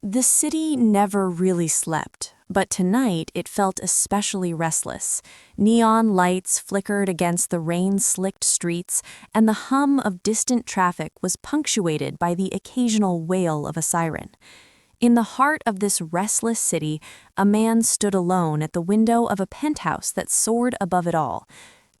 The city never really slept, but tonight it felt especially restless. Neon lights flickered against the rain-slicked streets, and the hum of distant traffic was punctuated by the occasional wail of a siren. In the heart of this restless city, a man stood alone at the window of a penthouse that soared above it all.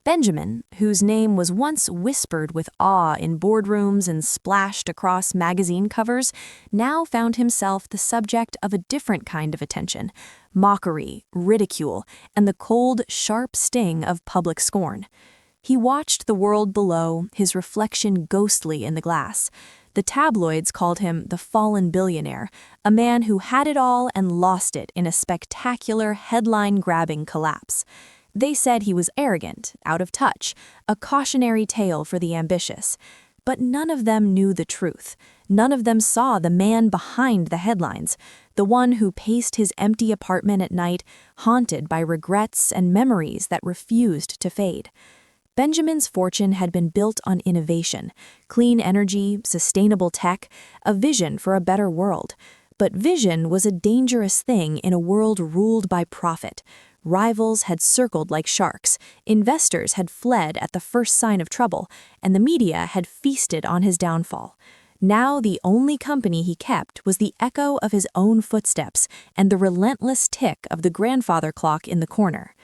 Benjamin, whose name was once whispered with awe in boardrooms and splashed across magazine covers, now found himself the subject of a different kind of attention: mockery, ridicule, and the cold, sharp sting of public scorn. He watched the world below, his reflection ghostly in the glass. The tabloids called him the fallen billionaire, a man who had it all and lost it in a spectacular, headline-grabbing collapse. They said he was arrogant, out of touch, a cautionary tale for the ambitious. But none of them knew the truth. None of them saw the man behind the headlines, the one who paced his empty apartment at night, haunted by regrets and memories that refused to fade. Benjamin's fortune had been built on innovation, clean energy, sustainable tech, a vision for a better world. But vision was a dangerous thing in a world ruled by profit. Rivals had circled like sharks, investors had fled at the first sign of trouble, and the media had feasted on his downfall. Now the only company he kept was the echo of his own footsteps and the relentless tick of the grandfather clock in the corner.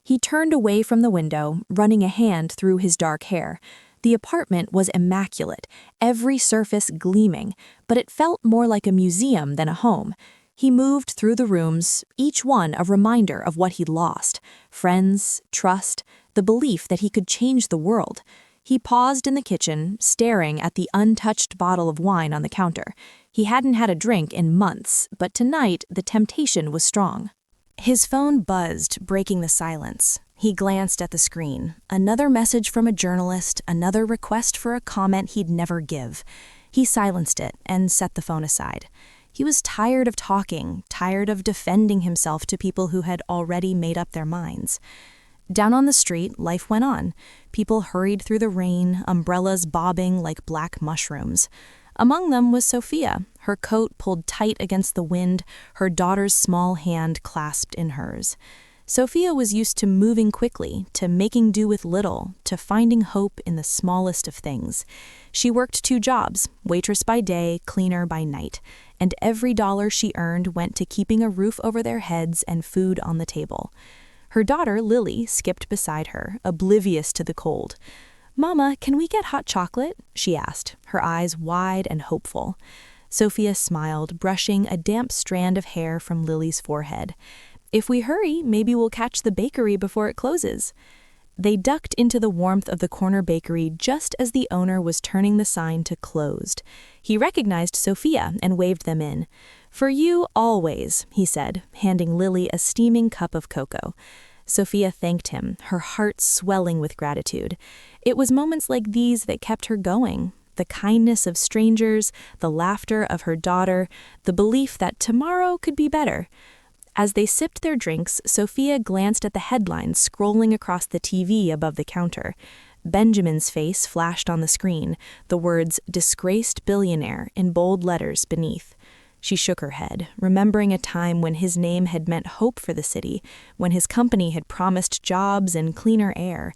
He turned away from the window, running a hand through his dark hair. The apartment was immaculate, every surface gleaming, but it felt more like a museum than a home. He moved through the rooms, each one a reminder of what he'd lost: friends, trust, the belief that he could change the world. He paused in the kitchen, staring at the untouched bottle of wine on the counter. He hadn't had a drink in months, but tonight the temptation was strong. His phone buzzed, breaking the silence. He glanced at the screen. Another message from a journalist, another request for a comment he'd never give. He silenced it and set the phone aside. He was tired of talking, tired of defending himself to people who had already made up their minds. Down on the street, life went on. People hurried through the rain, umbrellas bobbing like black mushrooms. Among them was Sophia, her coat pulled tight against the wind, her daughter's small hand clasped in hers. Sophia was used to moving quickly, to making do with little, to finding hope in the smallest of things. She worked 2 jobs, waitress by day, cleaner by night, and every dollar she earned went to keeping a roof over their heads and food on the table. Her daughter, Lily, skipped beside her, oblivious to the cold. "Mama, can we get hot chocolate?" she asked, her eyes wide and hopeful. Sophia smiled, brushing a damp strand of hair from Lily's forehead. "If we hurry, maybe we'll catch the bakery before it closes." They ducked into the warmth of the corner bakery just as the owner was turning the sign to closed. He recognized Sophia and waved them in. "For you, always," he said, handing Lily a steaming cup of cocoa. Sophia thanked him, her heart swelling with gratitude. It was moments like these that kept her going. The kindness of strangers, the laughter of her daughter, the belief that tomorrow could be better. As they sipped their drinks, Sophia glanced at the headlines scrolling across the TV above the counter. Benjamin's face flashed on the screen, the words "disgraced billionaire" in bold letters beneath. She shook her head, remembering a time when his name had meant hope for the city, when his company had promised jobs and cleaner air.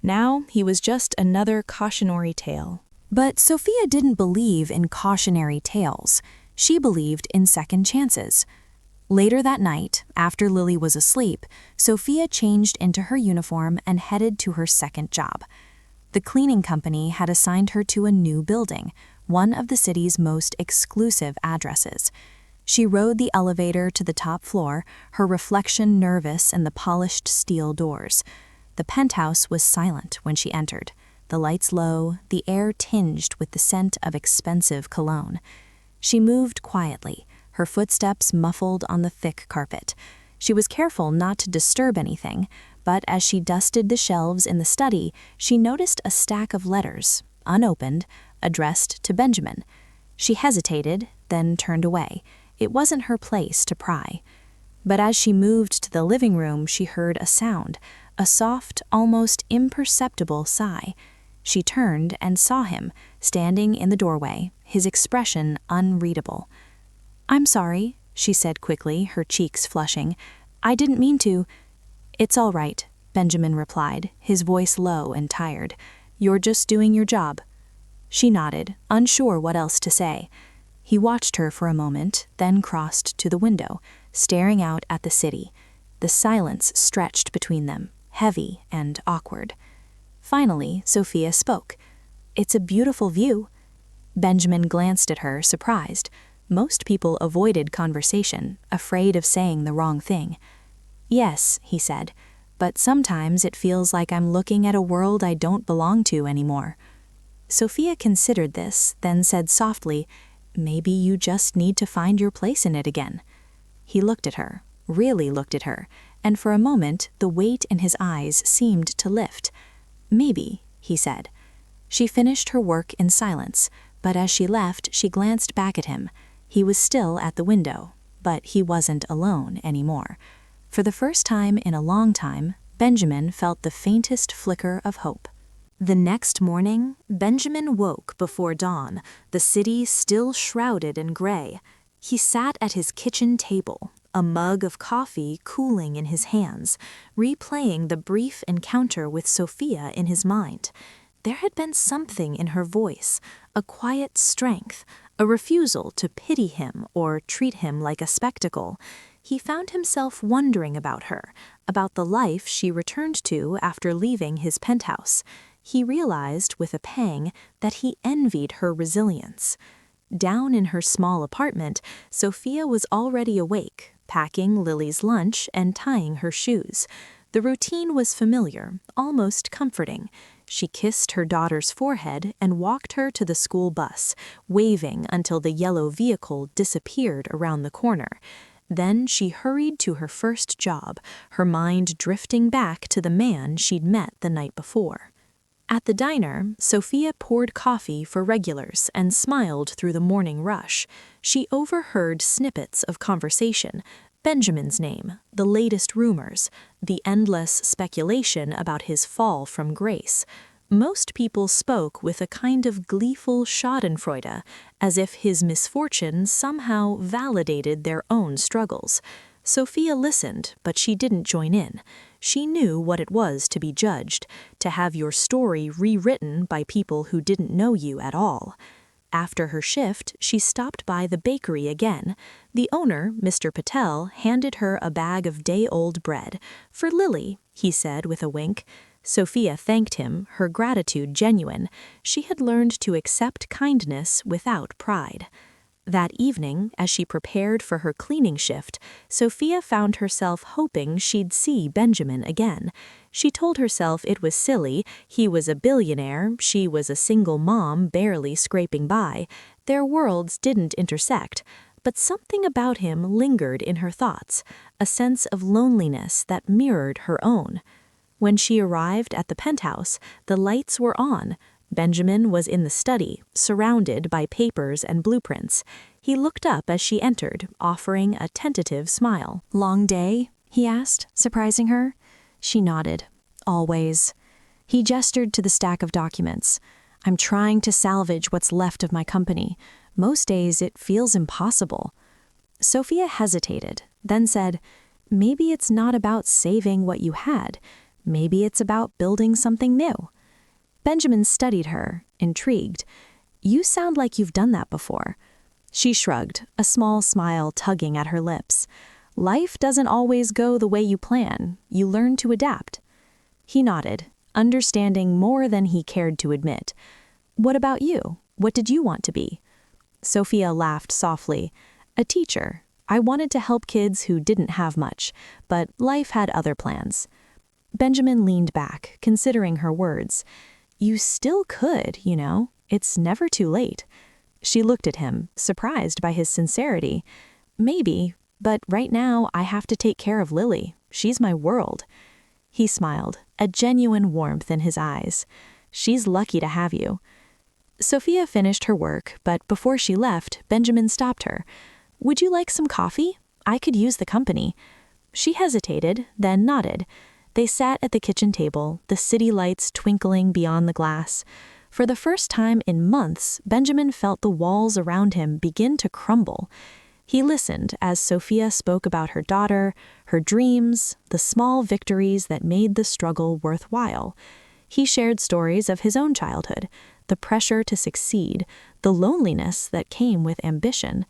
Now he was just another cautionary tale. But Sophia didn't believe in cautionary tales. She believed in second chances. Later that night, after Lily was asleep, Sophia changed into her uniform and headed to her second job. The cleaning company had assigned her to a new building, one of the city's most exclusive addresses. She rode the elevator to the top floor, her reflection nervous in the polished steel doors. The penthouse was silent when she entered, the lights low, the air tinged with the scent of expensive cologne. She moved quietly, her footsteps muffled on the thick carpet. She was careful not to disturb anything, but as she dusted the shelves in the study, she noticed a stack of letters, unopened, addressed to Benjamin. She hesitated, then turned away. It wasn't her place to pry. But as she moved to the living room, she heard a sound, a soft, almost imperceptible sigh. She turned and saw him, standing in the doorway, his expression unreadable. "I'm sorry," she said quickly, her cheeks flushing. "I didn't mean to." "It's all right," Benjamin replied, his voice low and tired. "You're just doing your job." She nodded, unsure what else to say. He watched her for a moment, then crossed to the window, staring out at the city. The silence stretched between them, heavy and awkward. Finally, Sophia spoke. "It's a beautiful view." Benjamin glanced at her, surprised. Most people avoided conversation, afraid of saying the wrong thing. "Yes," he said, "but sometimes it feels like I'm looking at a world I don't belong to anymore." Sophia considered this, then said softly, "Maybe you just need to find your place in it again." He looked at her, really looked at her, and for a moment the weight in his eyes seemed to lift. "Maybe," he said. She finished her work in silence, but as she left, she glanced back at him. He was still at the window, but he wasn't alone anymore. For the first time in a long time, Benjamin felt the faintest flicker of hope. The next morning, Benjamin woke before dawn, the city still shrouded in gray. He sat at his kitchen table, a mug of coffee cooling in his hands, replaying the brief encounter with Sophia in his mind. There had been something in her voice, a quiet strength, a refusal to pity him or treat him like a spectacle. He found himself wondering about her, about the life she returned to after leaving his penthouse. He realized with a pang that he envied her resilience. Down in her small apartment, Sophia was already awake, packing Lily's lunch and tying her shoes. The routine was familiar, almost comforting. She kissed her daughter's forehead and walked her to the school bus, waving until the yellow vehicle disappeared around the corner. Then she hurried to her first job, her mind drifting back to the man she'd met the night before. At the diner, Sophia poured coffee for regulars and smiled through the morning rush. She overheard snippets of conversation, Benjamin's name, the latest rumors, the endless speculation about his fall from grace. Most people spoke with a kind of gleeful schadenfreude, as if his misfortune somehow validated their own struggles. Sophia listened, but she didn't join in. She knew what it was to be judged, to have your story rewritten by people who didn't know you at all. After her shift, she stopped by the bakery again. The owner, Mr. Patel, handed her a bag of day-old bread. "For Lily," he said with a wink. Sophia thanked him, her gratitude genuine. She had learned to accept kindness without pride. That evening, as she prepared for her cleaning shift, Sophia found herself hoping she'd see Benjamin again. She told herself it was silly, he was a billionaire, she was a single mom barely scraping by. Their worlds didn't intersect, but something about him lingered in her thoughts, a sense of loneliness that mirrored her own. When she arrived at the penthouse, the lights were on. Benjamin was in the study, surrounded by papers and blueprints. He looked up as she entered, offering a tentative smile. "Long day?" he asked, surprising her. She nodded. "Always." He gestured to the stack of documents. "I'm trying to salvage what's left of my company. Most days it feels impossible." Sophia hesitated, then said, "Maybe it's not about saving what you had. Maybe it's about building something new." Benjamin studied her, intrigued. "You sound like you've done that before." She shrugged, a small smile tugging at her lips. "Life doesn't always go the way you plan. You learn to adapt." He nodded, understanding more than he cared to admit. "What about you? What did you want to be?" Sophia laughed softly. "A teacher. I wanted to help kids who didn't have much, but life had other plans." Benjamin leaned back, considering her words. "You still could, you know. It's never too late." She looked at him, surprised by his sincerity. "Maybe, but right now I have to take care of Lily. She's my world." He smiled, a genuine warmth in his eyes. "She's lucky to have you." Sophia finished her work, but before she left, Benjamin stopped her. "Would you like some coffee? I could use the company." She hesitated, then nodded. They sat at the kitchen table, the city lights twinkling beyond the glass. For the first time in months, Benjamin felt the walls around him begin to crumble. He listened as Sophia spoke about her daughter, her dreams, the small victories that made the struggle worthwhile. He shared stories of his own childhood, the pressure to succeed, the loneliness that came with ambition.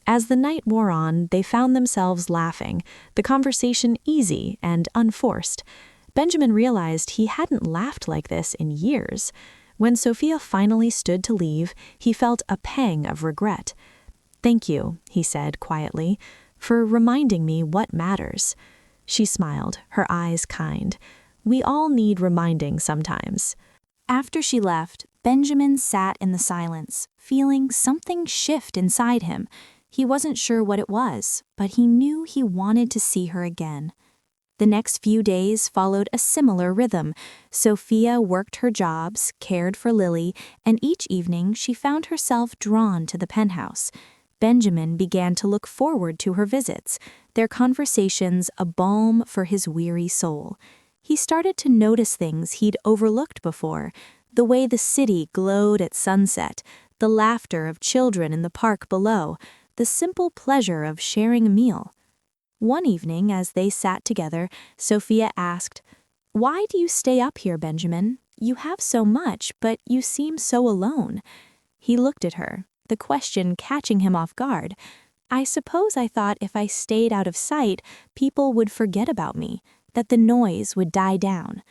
As the night wore on, they found themselves laughing, the conversation easy and unforced. Benjamin realized he hadn't laughed like this in years. When Sophia finally stood to leave, he felt a pang of regret. "Thank you," he said quietly, "for reminding me what matters." She smiled, her eyes kind. We all need reminding sometimes. After she left, Benjamin sat in the silence, feeling something shift inside him. He wasn't sure what it was, but he knew he wanted to see her again. The next few days followed a similar rhythm. Sophia worked her jobs, cared for Lily, and each evening she found herself drawn to the penthouse. Benjamin began to look forward to her visits, their conversations a balm for his weary soul. He started to notice things he'd overlooked before, the way the city glowed at sunset, the laughter of children in the park below, the simple pleasure of sharing a meal. One evening, as they sat together, Sophia asked, "Why do you stay up here, Benjamin? You have so much, but you seem so alone." He looked at her, the question catching him off guard. "I suppose I thought if I stayed out of sight, people would forget about me, that the noise would die down."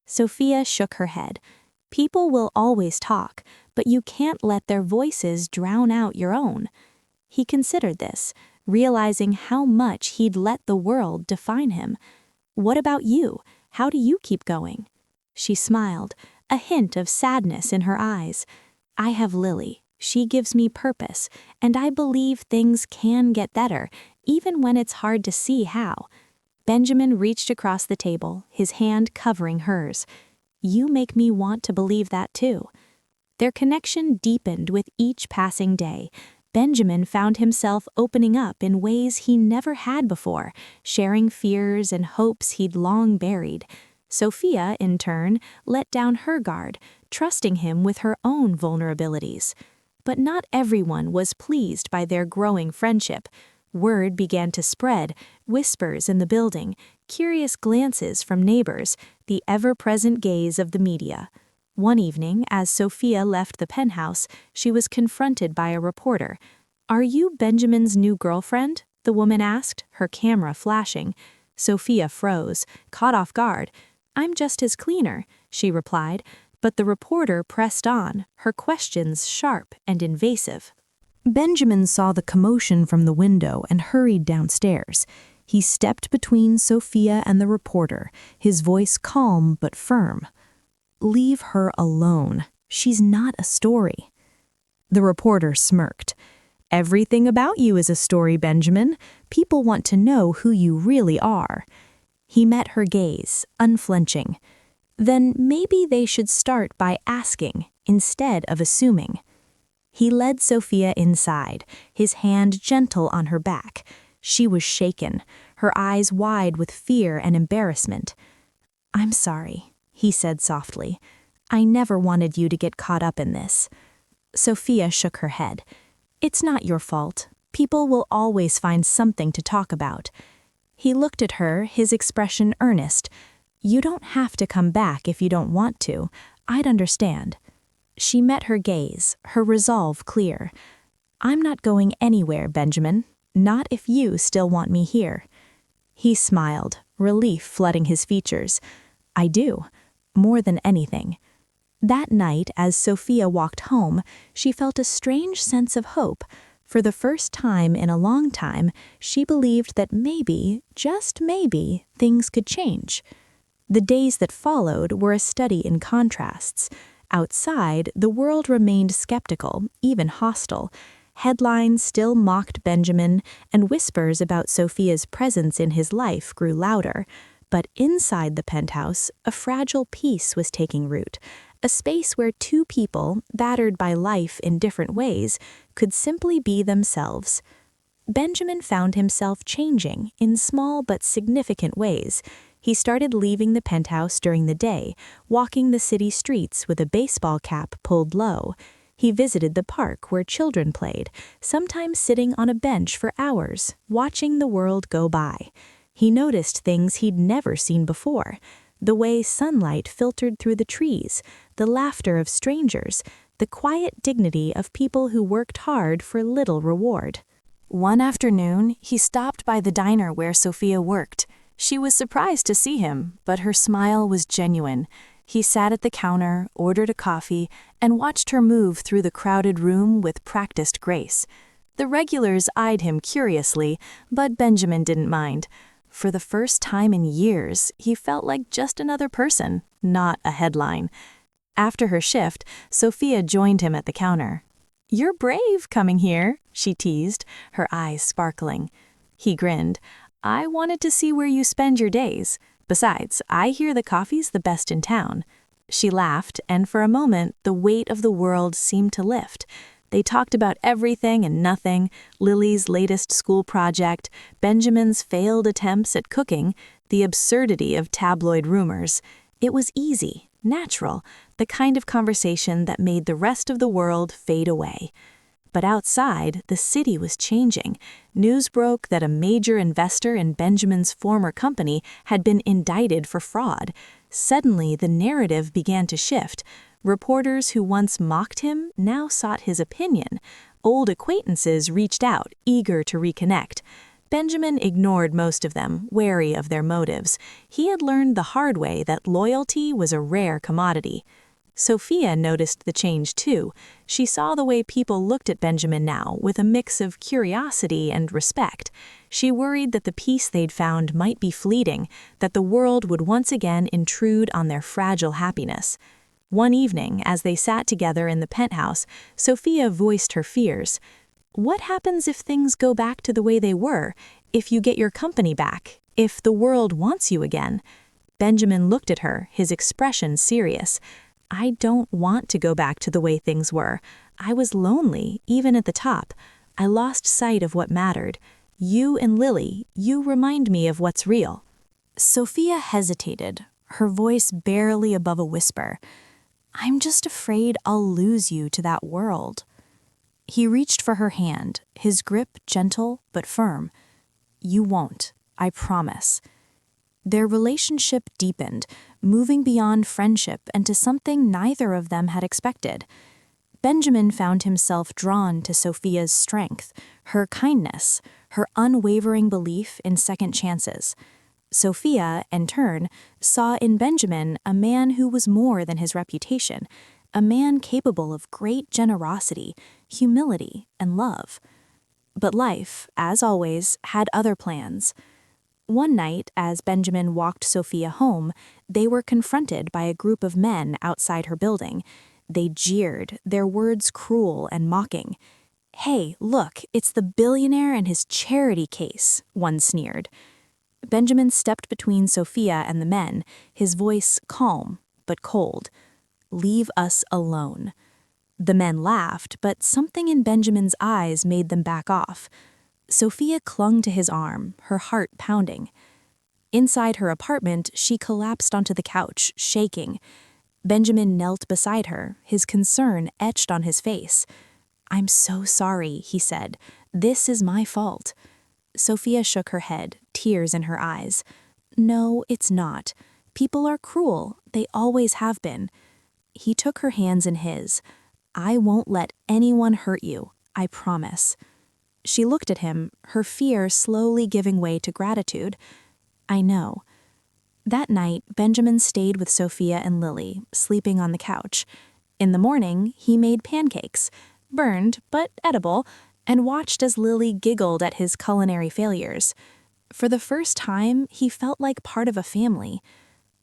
Sophia shook her head. "People will always talk, but you can't let their voices drown out your own." He considered this, realizing how much he'd let the world define him. "What about you? How do you keep going?" She smiled, a hint of sadness in her eyes. "I have Lily. She gives me purpose, and I believe things can get better, even when it's hard to see how." Benjamin reached across the table, his hand covering hers. "You make me want to believe that too." Their connection deepened with each passing day. Benjamin found himself opening up in ways he never had before, sharing fears and hopes he'd long buried. Sophia, in turn, let down her guard, trusting him with her own vulnerabilities. But not everyone was pleased by their growing friendship. Word began to spread, whispers in the building, curious glances from neighbors, the ever-present gaze of the media. One evening, as Sophia left the penthouse, she was confronted by a reporter. "Are you Benjamin's new girlfriend?" the woman asked, her camera flashing. Sophia froze, caught off guard. "I'm just his cleaner," she replied, but the reporter pressed on, her questions sharp and invasive. Benjamin saw the commotion from the window and hurried downstairs. He stepped between Sophia and the reporter, his voice calm but firm. "Leave her alone. She's not a story." The reporter smirked. "Everything about you is a story, Benjamin. People want to know who you really are." He met her gaze, unflinching. "Then maybe they should start by asking, instead of assuming." He led Sophia inside, his hand gentle on her back. She was shaken, her eyes wide with fear and embarrassment. "I'm sorry," he said softly. "I never wanted you to get caught up in this." Sophia shook her head. "It's not your fault. People will always find something to talk about." He looked at her, his expression earnest. "You don't have to come back if you don't want to. I'd understand." She met her gaze, her resolve clear. "I'm not going anywhere, Benjamin. Not if you still want me here." He smiled, relief flooding his features. "I do. More than anything." That night, as Sophia walked home, she felt a strange sense of hope. For the first time in a long time, she believed that maybe, just maybe, things could change. The days that followed were a study in contrasts. Outside, the world remained skeptical, even hostile. Headlines still mocked Benjamin, and whispers about Sophia's presence in his life grew louder. But inside the penthouse, a fragile peace was taking root, a space where two people, battered by life in different ways, could simply be themselves. Benjamin found himself changing in small but significant ways. He started leaving the penthouse during the day, walking the city streets with a baseball cap pulled low. He visited the park where children played, sometimes sitting on a bench for hours, watching the world go by. He noticed things he'd never seen before: the way sunlight filtered through the trees, the laughter of strangers, the quiet dignity of people who worked hard for little reward. One afternoon, he stopped by the diner where Sophia worked. She was surprised to see him, but her smile was genuine. He sat at the counter, ordered a coffee, and watched her move through the crowded room with practiced grace. The regulars eyed him curiously, but Benjamin didn't mind. For the first time in years, he felt like just another person, not a headline. After her shift, Sophia joined him at the counter. "You're brave coming here," she teased, her eyes sparkling. He grinned. "I wanted to see where you spend your days. Besides, I hear the coffee's the best in town." She laughed, and for a moment, the weight of the world seemed to lift. They talked about everything and nothing: Lily's latest school project, Benjamin's failed attempts at cooking, the absurdity of tabloid rumors. It was easy, natural, the kind of conversation that made the rest of the world fade away. But outside, the city was changing. News broke that a major investor in Benjamin's former company had been indicted for fraud. Suddenly, the narrative began to shift. Reporters who once mocked him now sought his opinion. Old acquaintances reached out, eager to reconnect. Benjamin ignored most of them, wary of their motives. He had learned the hard way that loyalty was a rare commodity. Sophia noticed the change too. She saw the way people looked at Benjamin now, with a mix of curiosity and respect. She worried that the peace they'd found might be fleeting, that the world would once again intrude on their fragile happiness. One evening, as they sat together in the penthouse, Sophia voiced her fears. "What happens if things go back to the way they were? If you get your company back? If the world wants you again?" Benjamin looked at her, his expression serious. "I don't want to go back to the way things were. I was lonely, even at the top. I lost sight of what mattered. You and Lily, you remind me of what's real." Sophia hesitated, her voice barely above a whisper. "I'm just afraid I'll lose you to that world." He reached for her hand, his grip gentle but firm. "You won't, I promise." Their relationship deepened, moving beyond friendship and to something neither of them had expected. Benjamin found himself drawn to Sophia's strength, her kindness, her unwavering belief in second chances. Sophia, in turn, saw in Benjamin a man who was more than his reputation, a man capable of great generosity, humility, and love. But life, as always, had other plans. One night, as Benjamin walked Sophia home, they were confronted by a group of men outside her building. They jeered, their words cruel and mocking. "Hey, look, it's the billionaire and his charity case," one sneered. Benjamin stepped between Sophia and the men, his voice calm but cold. "Leave us alone." The men laughed, but something in Benjamin's eyes made them back off. Sophia clung to his arm, her heart pounding. Inside her apartment, she collapsed onto the couch, shaking. Benjamin knelt beside her, his concern etched on his face. "I'm so sorry," he said. "This is my fault." Sophia shook her head, tears in her eyes. "No, it's not. People are cruel. They always have been." He took her hands in his. "I won't let anyone hurt you, I promise." She looked at him, her fear slowly giving way to gratitude. "I know." That night, Benjamin stayed with Sophia and Lily, sleeping on the couch. In the morning, he made pancakes, burned but edible, and watched as Lily giggled at his culinary failures. For the first time, he felt like part of a family.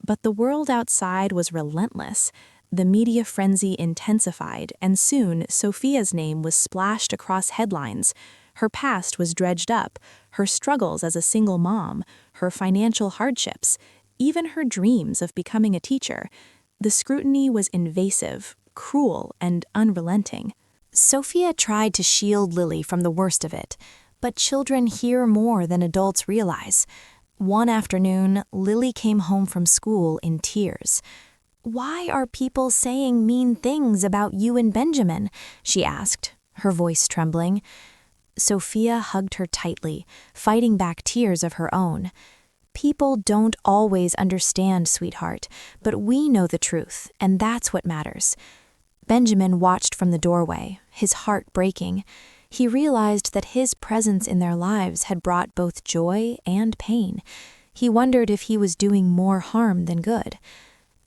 But the world outside was relentless. The media frenzy intensified, and soon Sophia's name was splashed across headlines. Her past was dredged up, her struggles as a single mom, her financial hardships, even her dreams of becoming a teacher. The scrutiny was invasive, cruel, and unrelenting. Sophia tried to shield Lily from the worst of it, but children hear more than adults realize. One afternoon, Lily came home from school in tears. Why are people saying mean things about you and Benjamin? She asked, her voice trembling. Sophia hugged her tightly, fighting back tears of her own. People don't always understand, sweetheart, but we know the truth, and that's what matters. Benjamin watched from the doorway, his heart breaking. He realized that his presence in their lives had brought both joy and pain. He wondered if he was doing more harm than good.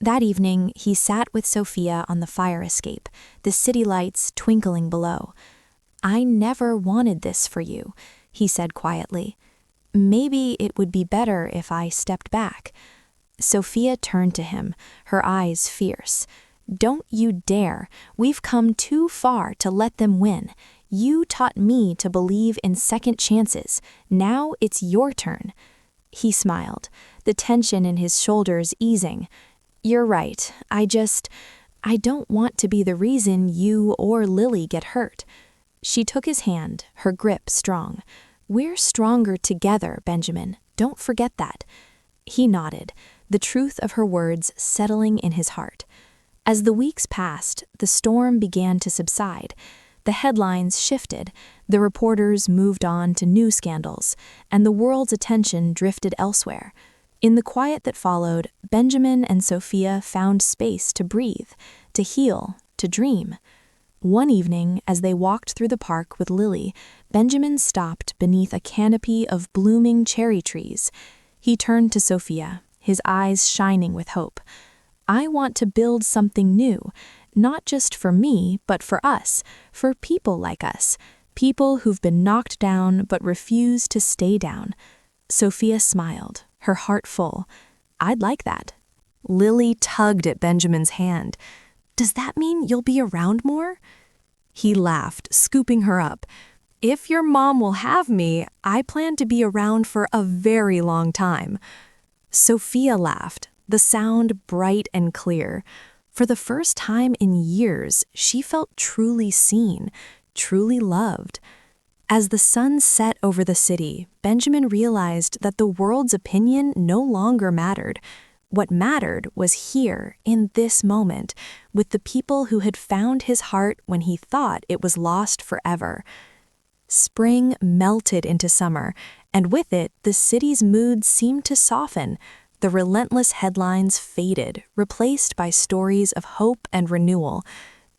That evening, he sat with Sophia on the fire escape, the city lights twinkling below. "I never wanted this for you," he said quietly. "Maybe it would be better if I stepped back." Sophia turned to him, her eyes fierce. "Don't you dare. We've come too far to let them win. You taught me to believe in second chances. Now it's your turn." He smiled, the tension in his shoulders easing. "You're right. I don't want to be the reason you or Lily get hurt." She took his hand, her grip strong. "We're stronger together, Benjamin. Don't forget that." He nodded, the truth of her words settling in his heart. As the weeks passed, the storm began to subside. The headlines shifted, the reporters moved on to new scandals, and the world's attention drifted elsewhere. In the quiet that followed, Benjamin and Sophia found space to breathe, to heal, to dream. One evening, as they walked through the park with Lily, Benjamin stopped beneath a canopy of blooming cherry trees. He turned to Sophia, his eyes shining with hope. "I want to build something new, not just for me, but for us, for people like us, people who've been knocked down but refuse to stay down." Sophia smiled, her heart full. "I'd like that." Lily tugged at Benjamin's hand. "Does that mean you'll be around more?" He laughed, scooping her up. "If your mom will have me, I plan to be around for a very long time." Sophia laughed, the sound bright and clear. For the first time in years, she felt truly seen, truly loved. As the sun set over the city, Benjamin realized that the world's opinion no longer mattered. What mattered was here, in this moment, with the people who had found his heart when he thought it was lost forever. Spring melted into summer, and with it, the city's mood seemed to soften. The relentless headlines faded, replaced by stories of hope and renewal.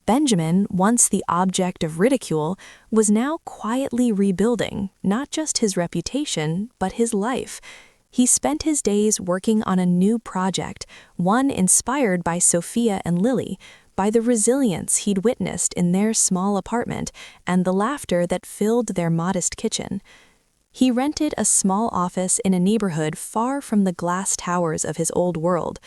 Benjamin, once the object of ridicule, was now quietly rebuilding, not just his reputation, but his life. He spent his days working on a new project, one inspired by Sophia and Lily, by the resilience he'd witnessed in their small apartment and the laughter that filled their modest kitchen. He rented a small office in a neighborhood far from the glass towers of his old world.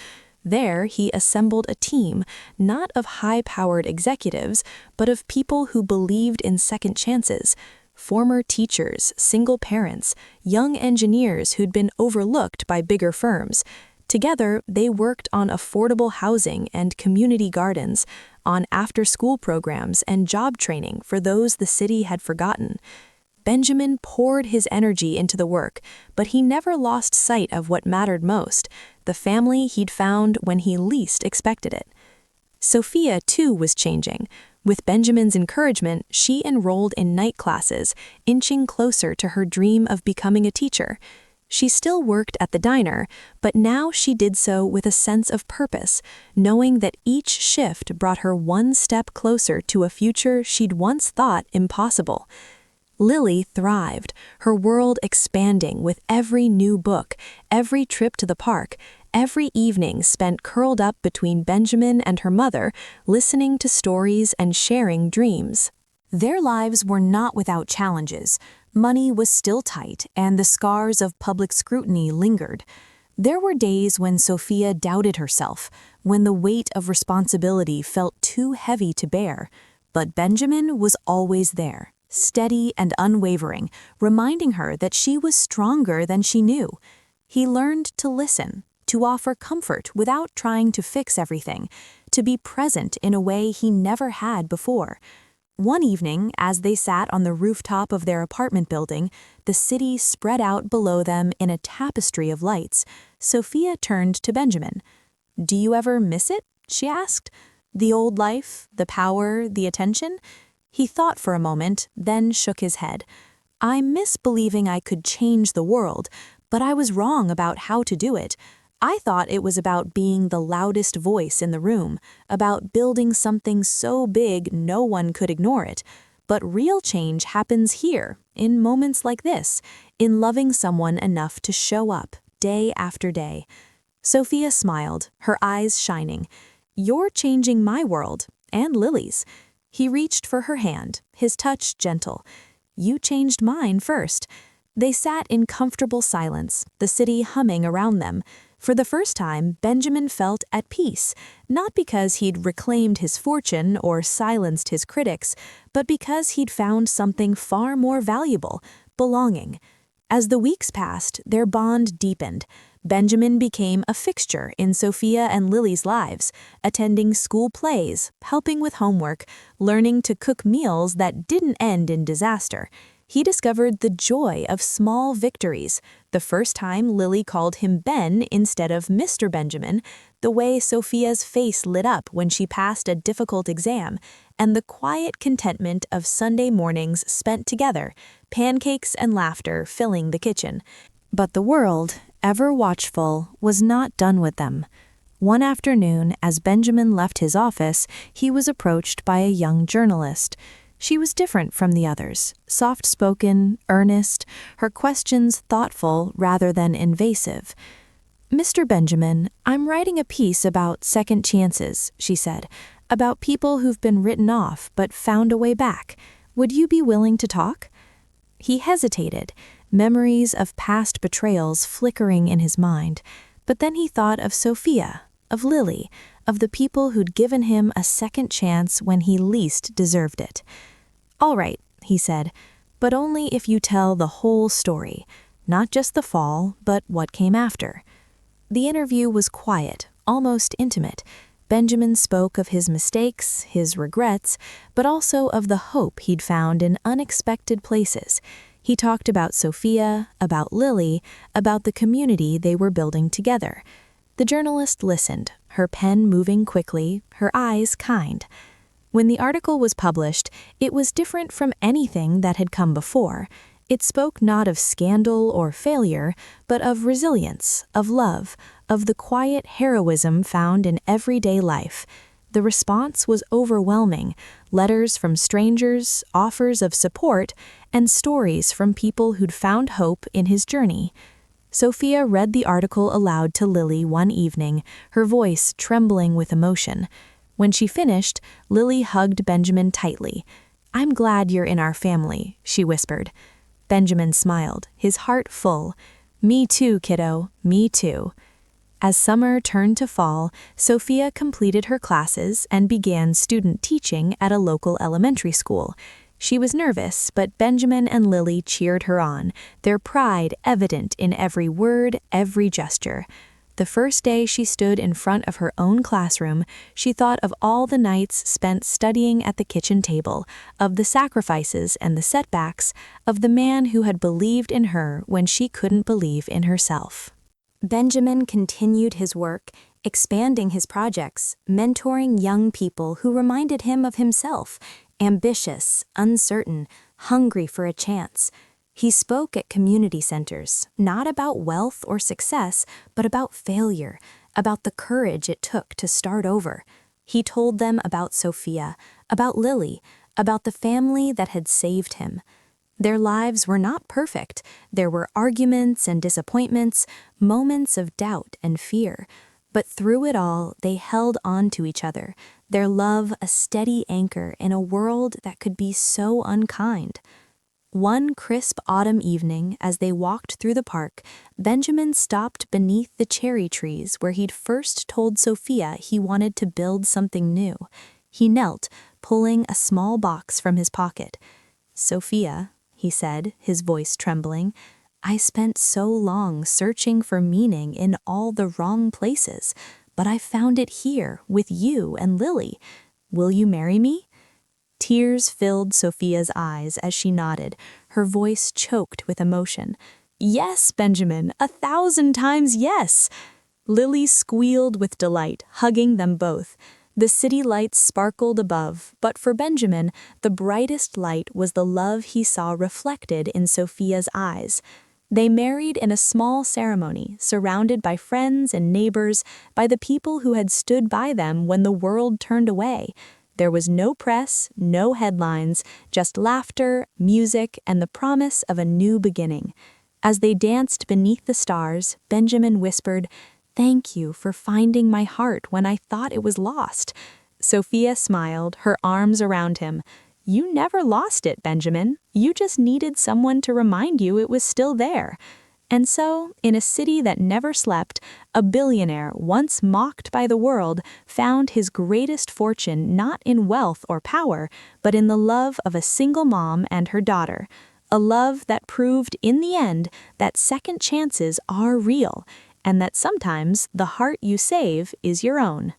There, he assembled a team, not of high-powered executives, but of people who believed in second chances. Former teachers, single parents, young engineers who'd been overlooked by bigger firms. Together, they worked on affordable housing and community gardens, on after-school programs and job training for those the city had forgotten. Benjamin poured his energy into the work, but he never lost sight of what mattered most, the family he'd found when he least expected it. Sophia, too, was changing. With Benjamin's encouragement, she enrolled in night classes, inching closer to her dream of becoming a teacher. She still worked at the diner, but now she did so with a sense of purpose, knowing that each shift brought her one step closer to a future she'd once thought impossible. Lily thrived, her world expanding with every new book, every trip to the park, every evening spent curled up between Benjamin and her mother, listening to stories and sharing dreams. Their lives were not without challenges. Money was still tight, and the scars of public scrutiny lingered. There were days when Sophia doubted herself, when the weight of responsibility felt too heavy to bear. But Benjamin was always there, steady and unwavering, reminding her that she was stronger than she knew. He learned to listen, to offer comfort without trying to fix everything, to be present in a way he never had before. One evening, as they sat on the rooftop of their apartment building, the city spread out below them in a tapestry of lights, Sophia turned to Benjamin. "Do you ever miss it?" she asked. The old life, the power, the attention? He thought for a moment, then shook his head. I miss believing I could change the world, but I was wrong about how to do it. I thought it was about being the loudest voice in the room, about building something so big no one could ignore it. But real change happens here, in moments like this, in loving someone enough to show up, day after day. Sophia smiled, her eyes shining. You're changing my world, and Lily's. He reached for her hand, his touch gentle. You changed mine first. They sat in comfortable silence, the city humming around them. For the first time, Benjamin felt at peace, not because he'd reclaimed his fortune or silenced his critics, but because he'd found something far more valuable, belonging. As the weeks passed, their bond deepened. Benjamin became a fixture in Sophia and Lily's lives, attending school plays, helping with homework, learning to cook meals that didn't end in disaster. He discovered the joy of small victories, the first time Lily called him Ben instead of Mr. Benjamin, the way Sophia's face lit up when she passed a difficult exam, and the quiet contentment of Sunday mornings spent together, pancakes and laughter filling the kitchen. But the world, ever watchful, was not done with them. One afternoon, as Benjamin left his office, he was approached by a young journalist. She was different from the others, soft-spoken, earnest, her questions thoughtful rather than invasive. Mr. Benjamin, I'm writing a piece about second chances, she said, about people who've been written off but found a way back. Would you be willing to talk? He hesitated, memories of past betrayals flickering in his mind, but then he thought of Sophia, of Lily, of the people who'd given him a second chance when he least deserved it. All right, he said, but only if you tell the whole story, not just the fall, but what came after. The interview was quiet, almost intimate. Benjamin spoke of his mistakes, his regrets, but also of the hope he'd found in unexpected places. He talked about Sophia, about Lily, about the community they were building together. The journalist listened, her pen moving quickly, her eyes kind. When the article was published, it was different from anything that had come before. It spoke not of scandal or failure, but of resilience, of love, of the quiet heroism found in everyday life. The response was overwhelming. Letters from strangers, offers of support, and stories from people who'd found hope in his journey. Sophia read the article aloud to Lily one evening, her voice trembling with emotion. When she finished, Lily hugged Benjamin tightly. I'm glad you're in our family, she whispered. Benjamin smiled, his heart full. Me too, kiddo, me too. As summer turned to fall, Sophia completed her classes and began student teaching at a local elementary school. She was nervous, but Benjamin and Lily cheered her on, their pride evident in every word, every gesture. The first day she stood in front of her own classroom, she thought of all the nights spent studying at the kitchen table, of the sacrifices and the setbacks, of the man who had believed in her when she couldn't believe in herself. Benjamin continued his work, expanding his projects, mentoring young people who reminded him of himself, ambitious, uncertain, hungry for a chance. He spoke at community centers, not about wealth or success, but about failure, about the courage it took to start over. He told them about Sophia, about Lily, about the family that had saved him. Their lives were not perfect. There were arguments and disappointments, moments of doubt and fear. But through it all, they held on to each other, their love a steady anchor in a world that could be so unkind. One crisp autumn evening, as they walked through the park, Benjamin stopped beneath the cherry trees where he'd first told Sophia he wanted to build something new. He knelt, pulling a small box from his pocket. Sophia, he said, his voice trembling, I spent so long searching for meaning in all the wrong places, but I found it here with you and Lily. Will you marry me? Tears filled Sophia's eyes as she nodded, her voice choked with emotion. Yes, Benjamin, 1,000 times yes! Lily squealed with delight, hugging them both. The city lights sparkled above, but for Benjamin, the brightest light was the love he saw reflected in Sophia's eyes. They married in a small ceremony, surrounded by friends and neighbors, by the people who had stood by them when the world turned away. There was no press, no headlines, just laughter, music, and the promise of a new beginning. As they danced beneath the stars, Benjamin whispered, "Thank you for finding my heart when I thought it was lost." Sophia smiled, her arms around him. "You never lost it, Benjamin. You just needed someone to remind you it was still there." And so, in a city that never slept, a billionaire once mocked by the world found his greatest fortune not in wealth or power, but in the love of a single mom and her daughter. A love that proved, in the end, that second chances are real, and that sometimes the heart you save is your own.